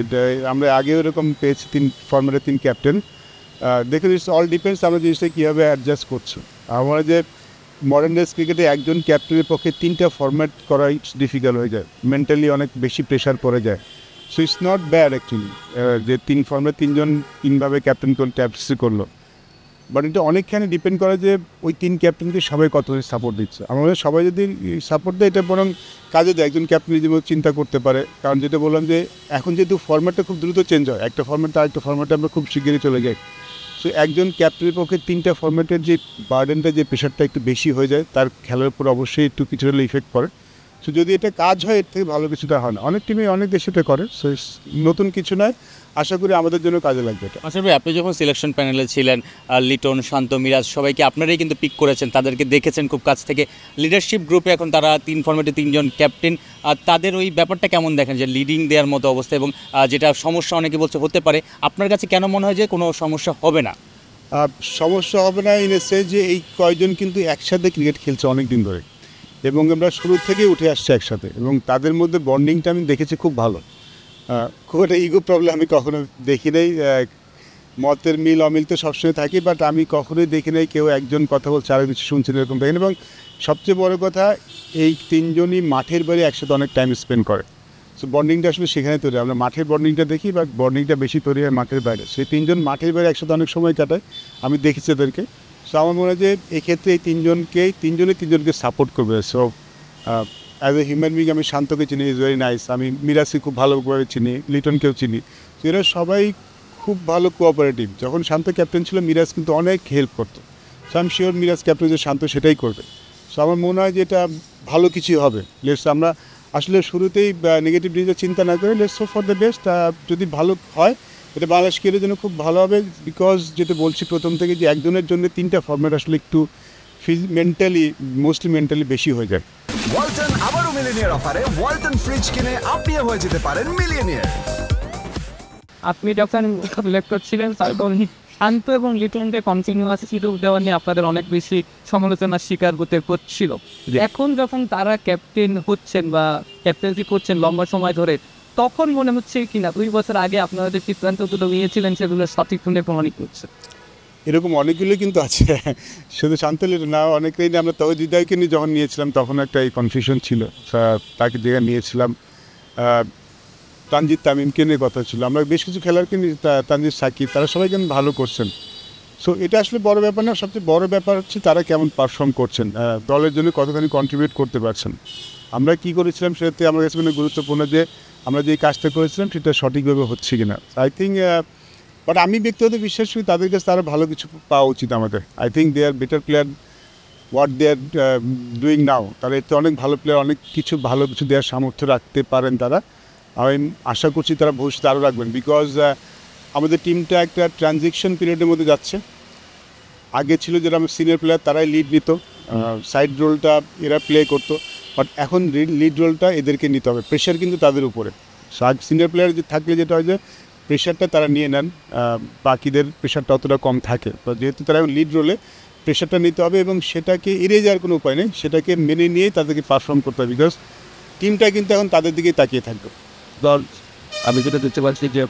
এটা আমরা আগেও এরকম পেয়েছি 3 ফরম্যাটে 3 ক্যাপ্টেন। দেখুন ইটস অল ডিপেন্ডস আমরা জিনিসটা কীভাবে অ্যাডজাস্ট করছি। আমরা যে মডার্ন ডেজ ক্রিকেটে একজন ক্যাপ্টেনের পক্ষে 3টা ফরম্যাট করা ইটস ডিফিকাল্ট হয়ে যায়, মেন্টালি অনেক বেশি প্রেশার পড়ে যায়। So it's not bad actually যে 3 ফরম্যাট 3জন 3ভাবে ক্যাপ্টেন ক্যাপ্টেন্সি করলো, বাট এটা অনেকখানি ডিপেন্ড করে যে ওই 3 ক্যাপ্টেনকে সবাই কত সাপোর্ট দিচ্ছে। আমাদের সবাই যদি সাপোর্ট দেয় এটা বরং কাজে দেয়, একজন ক্যাপ্টেন যেমন চিন্তা করতে পারে। কারণ যেটা বললাম যে এখন যেহেতু ফরম্যাটটা খুব দ্রুত চেঞ্জ হয়, একটা ফরম্যাট আরেকটা ফরম্যাটে আমরা খুব শিগগিরই চলে যাই। সো একজন ক্যাপ্টেনের পক্ষে 3টা ফরম্যাটের যে বার্ডেনটা, যে প্রেশারটা একটু বেশি হয়ে যায়, তার খেলার উপর অবশ্যই একটু কিছু হলে ইফেক্ট পড়ে। সো যদি এটা কাজ হয়, এর থেকে ভালো কিছুটা হয় না। অনেক টিমে অনেক দেশে এটা করে। সো নতুন কিছু নয়, আশা করি আমাদের জন্য কাজে লাগবে এটা। আচ্ছা ভাই, আপনি যখন সিলেকশন প্যানেলে ছিলেন, লিটন, শান্ত, মিরাজ সবাইকে আপনারাই কিন্তু পিক করেছেন, তাদেরকে দেখেছেন খুব কাছ থেকে। লিডারশিপ গ্রুপে এখন তারা 3 ফরম্যাটে 3জন ক্যাপ্টেন, আর তাদের ওই ব্যাপারটা কেমন দেখেন যে লিডিং দেওয়ার মতো অবস্থা, এবং যেটা সমস্যা অনেকে বলছে হতে পারে, আপনার কাছে কেন মনে হয় যে কোনো সমস্যা হবে না? সমস্যা হবে না ইন এ সেন্স যে এই কয়জন কিন্তু একসাথে ক্রিকেট খেলছে অনেক দিন ধরে, এবং আমরা শুরু থেকেই উঠে আসছি একসাথে, এবং তাদের মধ্যে বন্ডিংটা আমি দেখেছি খুব ভালো। খুব একটা ইগো প্রবলেম আমি কখনো দেখি নাই। মতের মিল অমিল তো সবসময় থাকি, বাট আমি কখনোই দেখি নাই কেউ একজন কথা বলছে আর কিছু শুনছেন এরকম দেখিনি। এবং সবচেয়ে বড় কথা, এই 3জনই মাঠের বাইরে একসাথে অনেক টাইম স্পেন্ড করে। সো বন্ডিংটা আসলে সেখানে তৈরি। আমরা মাঠের বন্ডিংটা দেখি, বাট বন্ডিংটা বেশি তৈরি হয় মাঠের বাইরে। সেই 3জন মাঠের বাইরে একসাথে অনেক সময় কাটায়, আমি দেখেছি এদেরকে। সো আমার মনে হয় যে এক্ষেত্রে এই 3জনকে সাপোর্ট করবে। So as a human being আমি শান্তকে চিনি, ইজ ভেরি নাইস। আমি মিরাজকে খুব ভালোভাবে চিনি, লিটনকেও চিনি। তো এরা সবাই খুব ভালো কোঅপারেটিভ। যখন শান্ত ক্যাপ্টেন ছিল, মিরাজ কিন্তু অনেক হেল্প করতো। So I am sure Miraz captain যে শান্ত সেটাই করবে। সো আমার মনে হয় যে এটা ভালো কিছুই হবে। লেটস আমরা আসলে শুরুতেই নেগেটিভ জিনিসের চিন্তা না করে let's hope for the best. যদি ভালো হয়, এটা বাংলাদেশ ক্রিকেটের জন্য খুব ভালো হবে। বিকজ যেটা বলছি প্রথম থেকে, যে একজনের জন্য 3টা ফরম্যাট আসলে একটু মোস্টলি মেন্টালি বেশি হয়ে যায়। ওয়ালটন আবারও মিলিয়নিয়ার অফারে ওয়ালটন ফ্রিজ কিনে আপনিও হয়ে যেতে পারেন মিলিয়নিয়ার। আপনি যখন সিলেক্ট করছিলেন, তখন শান্ত এবং লিটনকে কন্টিনিউয়াস সুযোগ দেওয়া নিয়ে আপনাদের অনেক বেশি সমালোচনার শিকার হতে হচ্ছিল। এখন যখন তারা ক্যাপ্টেন হচ্ছেন বা ক্যাপ্টেন্সি করছেন লম্বা সময় ধরে, তখন মনে হচ্ছে কিনা 2 বছর আগে আপনারা যে সিদ্ধান্তগুলো নিয়েছিলেন সেগুলো সঠিক শুনে প্রমাণিত হচ্ছে? এরকম অনেকগুলোই কিন্তু আছে, শুধু শান্ত লিটন না, অনেকেই নিয়ে। আমরা তবে হৃদয়কে নিয়ে যখন নিয়েছিলাম তখন একটা এই কনফিউশন ছিল, তাকে জায়গায় নিয়েছিলাম। তানজিদ তামিমকে নিয়ে কথা ছিল। আমরা বেশ কিছু খেলোয়াড়কে নিয়ে, তানজিদ সাকিব, তারা সবাই কেমন ভালো করছেন। সো এটা আসলে বড় ব্যাপার না, সবচেয়ে বড় ব্যাপার হচ্ছে তারা কেমন পারফর্ম করছেন, দলের জন্য কতখানি কন্ট্রিবিউট করতে পারছেন। আমরা কী করেছিলাম সেটাতে আমার কাছে মানে গুরুত্বপূর্ণ যে আমরা যে কাজটা করেছিলাম সেটা সঠিকভাবে হচ্ছে কিনা। আই থিঙ্ক, বাট আমি ব্যক্তিগত বিশ্বাস করি তাদের কাছে তারা ভালো কিছু পাওয়া উচিত আমাদের। I think they are better player what they are doing now. তারা এতে অনেক ভালো প্লেয়ার, অনেক কিছু ভালো কিছু দেওয়ার সামর্থ্য রাখতে পারেন তারা। আমি আশা করছি তারা ভবিষ্যতে আরও রাখবেন। বিকজ আমাদের টিমটা একটা ট্রানজিকশন পিরিয়ডের মধ্যে যাচ্ছে। আগে ছিল যারা আমার সিনিয়র প্লেয়ার, তারাই লিড নিত, সাইড রোলটা এরা প্লে করতো, বাট এখন লিড রোলটা এদেরকে নিতে হবে। প্রেশার কিন্তু তাদের উপরে। সিনিয়র প্লেয়ার যে থাকলে যেটা হয় যে প্রেশারটা তারা নিয়ে নেন, বাকিদের প্রেশারটা অতটা কম থাকে। তো যেহেতু তারা লিড রোলে, প্রেশারটা নিতে হবে এবং সেটাকে এড়িয়ে যাওয়ার কোনো উপায় নেই, সেটাকে মেনে নিয়েই তাদেরকে পারফর্ম করতে হবে। বিকজ টিমটা কিন্তু এখন তাদের দিকেই তাকিয়ে থাকবে। আমি যেটা দেখতে পাচ্ছি যে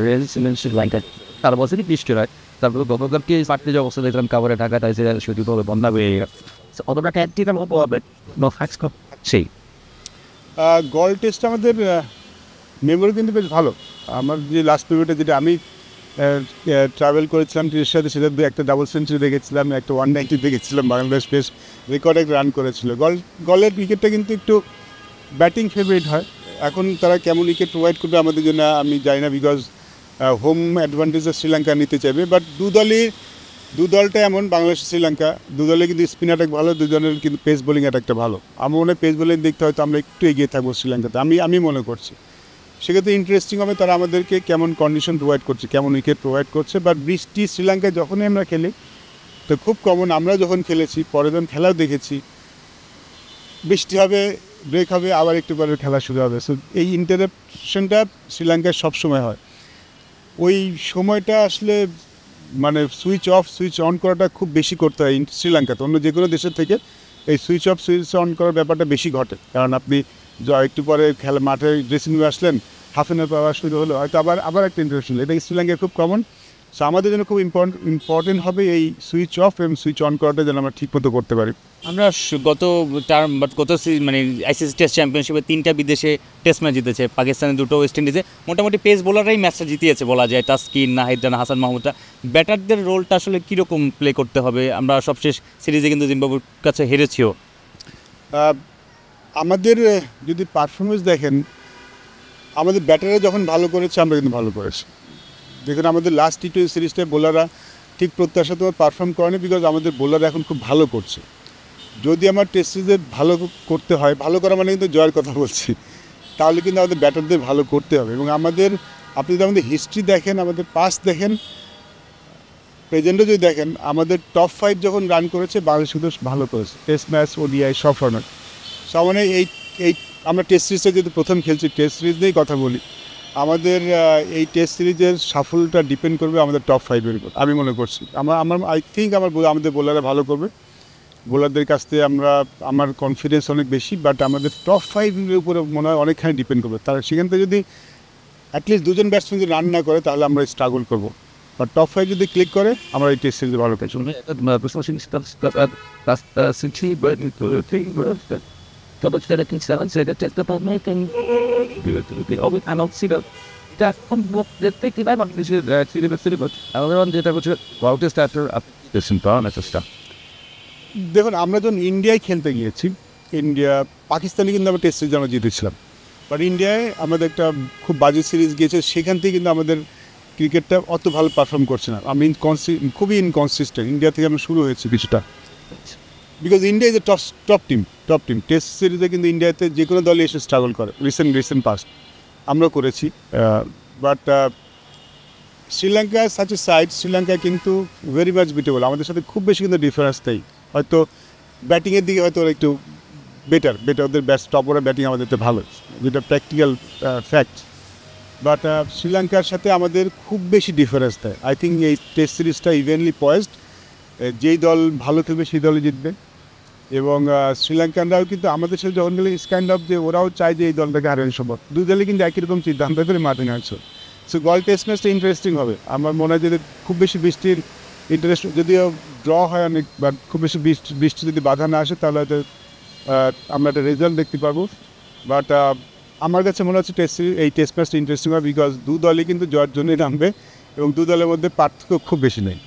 রেজিস্ট্যান্সের লাইনটা তার বছরই বৃষ্টি হয়, তারপরে গতকালকে পার্টি যে অবস্থা দেখলাম কাবারে ঢাকা তাই শুধু হবে বন্যা হয়ে গেছে, অতটা ট্যাক্টিক্যাল মতো হবে সেই গল টেস্ট আমাদের মেমোরি কিন্তু বেশ ভালো। আমার যে লাস্ট পিরিয়ডে যেটা আমি ট্রাভেল করেছিলাম টিমের সাথে, সেটা একটা ডাবল সেঞ্চুরি দেখেছিলাম, একটা 190 দেখেছিলাম। বাংলাদেশ বেশ রেকর্ড একটা রান করেছিল। গলের উইকেটটা কিন্তু একটু ব্যাটিং ফেভারিট হয়। এখন তারা কেমন উইকেট প্রোভাইড করবে আমাদের জন্য আমি জানি না, বিকজ হোম অ্যাডভান্টেজে শ্রীলঙ্কা নিতে চাইবে। বাট দু দলটা এমন, বাংলাদেশ শ্রীলঙ্কা দু দলে কিন্তু স্পিন অ্যাটাক ভালো, দুজনের কিন্তু পেস বোলিং অ্যাটাকটা ভালো। আমার মনে হয় পেস বোলিং দেখতে হয়তো আমরা একটু এগিয়ে থাকবো শ্রীলঙ্কাতে, আমি মনে করছি। সেক্ষেত্রে ইন্টারেস্টিং হবে তারা আমাদেরকে কেমন কন্ডিশন প্রোভাইড করছে, কেমন উইকেট প্রোভাইড করছে। বাট বৃষ্টি শ্রীলঙ্কায় যখনই আমরা খেলি, তো খুব কমন আমরা যখন খেলেছি, পরের দিন খেলাও দেখেছি, বৃষ্টি হবে, ব্রেক হবে, আবার একটু পরে খেলা শুরু হবে। সো এই ইন্টারাপশনটা শ্রীলঙ্কায় সবসময় হয়। ওই সময়টা আসলে মানে সুইচ অফ সুইচ অন করাটা খুব বেশি করতে হয় শ্রীলঙ্কাতে। অন্য যে কোনো দেশের থেকে এই সুইচ অফ সুইচ অন করার ব্যাপারটা বেশি ঘটে। কারণ আপনি একটু পরে খেলা মাঠে ড্রেসিং রুমে আসলেন, হাফ অ্যান আওয়ার পাওয়া শুরু হলো, হয়তো আবার একটা ইন্টারাপশন, এটা শ্রীলঙ্কায় খুব কমন। সো আমাদের জন্য খুব ইম্পর্টেন্ট হবে এই সুইচ অফ এবং সুইচ অন করাটা যেন আমরা ঠিকমতো করতে পারি। আমরা মানে আইসিসি টেস্ট চ্যাম্পিয়নশিপে 3টা বিদেশে টেস্ট ম্যাচ জিতেছে, পাকিস্তানের 2টো, ওয়েস্ট ইন্ডিজে। মোটামুটি পেস বোলাররাই ম্যাচটা জিতিয়েছে বলা যায়, তাসকিন, নাহিদ রানা, হাসান মাহমুদরা। ব্যাটারদের রোলটা আসলে কীরকম প্লে করতে হবে? আমরা সবশেষ সিরিজে কিন্তু জিম্বাবুয়ের কাছে হেরেছিও। আমাদের যদি পারফরমেন্স দেখেন, আমাদের ব্যাটাররা যখন ভালো করেছে আমরা কিন্তু ভালো করেছি। দেখুন আমাদের লাস্ট টি20 সিরিজটায় বোলাররা ঠিক প্রত্যাশা তোমার পারফর্ম করেনি, বিকজ আমাদের বোলাররা এখন খুব ভালো করছে। যদি আমার টেস্ট সিরিজে ভালো করতে হয়, ভালো করা মানে কিন্তু জয়ের কথা বলছি, তাহলে কিন্তু আমাদের ব্যাটারদের ভালো করতে হবে। এবং আপনি যদি আমাদের হিস্ট্রি দেখেন, আমাদের পাস দেখেন, প্রেজেন্টও যদি দেখেন, আমাদের টপ 5 যখন রান করেছে বাংলাদেশ শুধু ভালো করেছে, টেস্ট ম্যাচ, ওডিআই, সব ফরম্যাট। সো মানে এই আমরা টেস্ট সিরিজটা যেহেতু প্রথম খেলছি, টেস্ট সিরিজ নিয়েই কথা বলি, আমাদের এই টেস্ট সিরিজের সাফল্যটা ডিপেন্ড করবে আমাদের টপ 5-এর উপর, আমি মনে করছি। আই থিঙ্ক আমাদের বোলাররা ভালো করবে। বোলারদের কাছ থেকে আমার কনফিডেন্স অনেক বেশি, বাট আমাদের টপ 5-এর উপরে মনে হয় অনেকখানি ডিপেন্ড করবে। তারা সেখান থেকে যদি অ্যাটলিস্ট 2জন ব্যাটসম্যান যদি রান না করে, তাহলে আমরা স্ট্রাগল করবো। বা টপ 5 যদি ক্লিক করে, আমরা এই টেস্ট সিরিজে ভালো খেলছি। দেখুন আমরা যখন ইন্ডিয়ায় খেলতে গিয়েছি, পাকিস্তানে কিন্তু আমরা টেস্ট সিরিজ আমরা জিতেছিলাম, বাট ইন্ডিয়ায় আমাদের একটা খুব বাজে সিরিজ গিয়েছে, সেখান থেকে কিন্তু আমাদের ক্রিকেটটা অত ভালো পারফর্ম করছে না। আমি খুবই ইনকনসিস্টেন্ট। ইন্ডিয়া থেকে আমরা শুরু হয়েছি কিছুটা, because India is a top team. Test সিরিজে কিন্তু ইন্ডিয়াতে যে কোনো দলই এসে স্ট্রাগল করে, রিসেন্ট পাস্ট আমরা করেছি। But Sri Lanka such a side, Sri Lanka কিন্তু ভেরি মাচ বিটেবল, আমাদের সাথে খুব বেশি কিন্তু ডিফারেন্স নেই। হয়তো ব্যাটিংয়ের দিকে হয়তো ওরা একটু বেটার, ওদের টপ ওরা ব্যাটিং আমাদের ভালো, যেটা প্র্যাকটিক্যাল ফ্যাক্ট। বাট শ্রীলঙ্কার সাথে আমাদের খুব বেশি ডিফারেন্স দেয়। আই থিঙ্ক এই টেস্ট সিরিজটা ইভেনলি পয়েজড, যেই দল ভালো খেলবে সেই দলই জিতবে। এবং শ্রীলঙ্কানরাও কিন্তু আমাদের সাথে যখন গেলে কাইন্ড অফ যে ওরাও চায় যে এই দলটাকে হারানো সম্ভব, দুই দলে কিন্তু একই রকম সিদ্ধান্ত করে মাঠে নামছে। সো টেস্ট ম্যাচটা ইন্টারেস্টিং হবে। আমার মনে হয় যদি খুব বেশি বৃষ্টির ইন্টারেস্ট, যদিও ড্র হয় অনেক, বাট খুব বেশি বৃষ্টি যদি বাধা না আসে, তাহলে হয়তো আমরা একটা রেজাল্ট দেখতে পারবো। বাট আমার কাছে মনে হচ্ছে এই টেস্ট ম্যাচটা ইন্টারেস্টিং হবে, বিকজ দু দলই কিন্তু জয়ের জন্যই নামবে এবং দু দলের মধ্যে পার্থক্য খুব বেশি নেই।